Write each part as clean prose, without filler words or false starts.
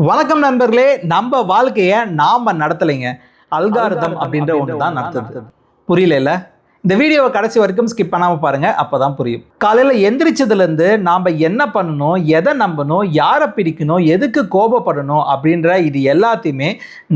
வணக்கம் நண்பர்களே. நம்ம வாழ்க்கையை நாம நடத்தலைங்க, அல்காரிதம் அப்படின்ற ஒன்று தான் நடத்துது. புரியல? இந்த வீடியோவை கடைசி வரைக்கும் ஸ்கிப் பண்ணாம பாருங்க, அப்பதான் புரியும். காலையில எந்திரிச்சதுல இருந்து நாம என்ன பண்ணணும், எதை நம்பணும், யாரை பிடிக்கணும், எதுக்கு கோபப்படணும் அப்படின்ற இது எல்லாத்தையுமே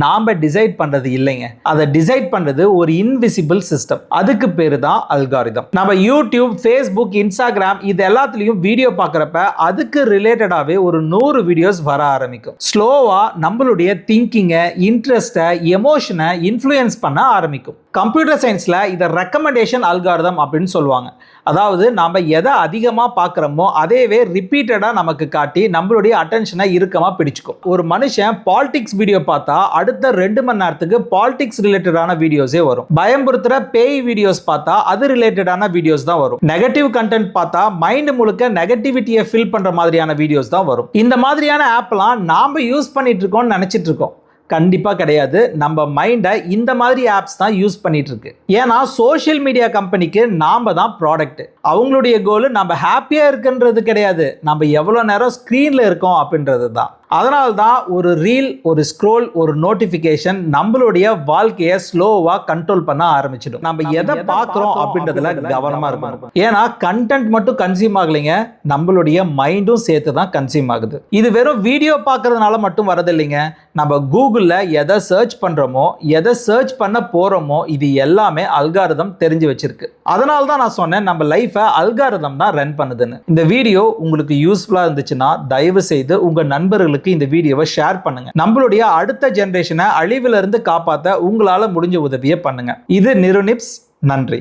நாம டிசைட் பண்றது இல்லைங்க. அதை டிசைட் பண்றது ஒரு இன்விசிபிள் சிஸ்டம். அதுக்கு பேரு தான் அல்காரிதம். நம்ம யூடியூப், ஃபேஸ்புக், இன்ஸ்டாகிராம் இது எல்லாத்துலயும் வீடியோ பார்க்கறப்ப அதுக்கு ரிலேட்டடாவே ஒரு 100 வீடியோஸ் வர ஆரம்பிக்கும். ஸ்லோவா நம்மளுடைய திங்கிங்கை, இன்ட்ரெஸ்ட்டை, எமோஷனை இன்ஃப்ளூயன்ஸ் பண்ண ஆரம்பிக்கும். கம்ப்யூட்டர் சயின்ஸ்ல இதை ரெக்கமெண்டேஷன் அல்காரிதம் அப்படின்னு சொல்லுவாங்க. அதாவது நாம எதை அதிகமாக பார்க்குறோமோ அதையவே ரிப்பீட்டடாக நமக்கு காட்டி நம்மளுடைய அட்டென்ஷனை இறுக்கமாக பிடிச்சிக்கும். ஒரு மனுஷன் பாலிடிக்ஸ் வீடியோ பார்த்தா அடுத்த 2 மணி நேரத்துக்கு பாலிடிக்ஸ் ரிலேட்டடான வீடியோஸே வரும். பயம்புறுத்துற பேய் வீடியோஸ் பார்த்தா அது ரிலேட்டடான வீடியோஸ் தான் வரும். நெகட்டிவ் கண்டென்ட் பார்த்தா மைண்ட் முழுக்க நெகட்டிவிட்டியை ஃபில் பண்ற மாதிரியான வீடியோஸ் தான் வரும். இந்த மாதிரியான ஆப்லாம் நாம யூஸ் பண்ணிட்டு இருக்கோம்னு நினைச்சிட்டு இருக்கோம். கண்டிப்பா கிடையாது. நம்ம மைண்டை இந்த மாதிரி ஆப்ஸ் தான் யூஸ் பண்ணிட்டு இருக்கு. ஏன்னா சோஷியல் மீடியா கம்பெனிக்கு நாம தான் ப்ராடக்ட். அவங்களுடைய கோல் நம்ம ஹாப்பியா இருக்குன்றது கிடையாது, நம்ம எவ்வளவு நேரம் ஸ்கிரீன்ல இருக்கோம் அப்படின்றது தான். அதனால தான் ஒரு ரீல், ஒரு ஸ்க்ரோல், ஒரு நோட்டிஃபிகேஷன் நம்மளுடைய வாழ்க்கையை ஸ்லோவா கண்ட்ரோல் பண்ண ஆரம்பிச்சிடும். நம்ம எதை பார்க்குறோம் அப்படின்றதுல கவனமா இருக்கணும். ஏன்னா கண்டென்ட் மட்டும் கன்சியூம் ஆகலைங்க, நம்மளுடைய மைண்டும் சேர்த்து தான் கன்சியூம் ஆகுது. இது வெறும் வீடியோ பார்க்கறதுனால மட்டும் வரதில்லைங்க. நம்ம கூகுளில் எதை சர்ச் பண்றோமோ, எதை சர்ச் பண்ண போறோமோ இது எல்லாமே அல்காரிதம் தெரிஞ்சு வச்சிருக்கு. அதனால தான் நான் சொன்னேன் நம்ம லைஃபை அல்காரிதம் தான் ரன் பண்ணுதுன்னு. இந்த வீடியோ உங்களுக்கு யூஸ்ஃபுல்லா இருந்துச்சுன்னா தயவு செய்து உங்க நண்பர்களுக்கு இந்த வீடியோவை ஷேர் பண்ணுங்க. நம்மளுடைய அடுத்த ஜெனரேஷனை அழிவிலிருந்து காப்பாற்ற உங்களால முடிஞ்ச உதவியை பண்ணுங்க. இது நிருநிப்ஸ். நன்றி.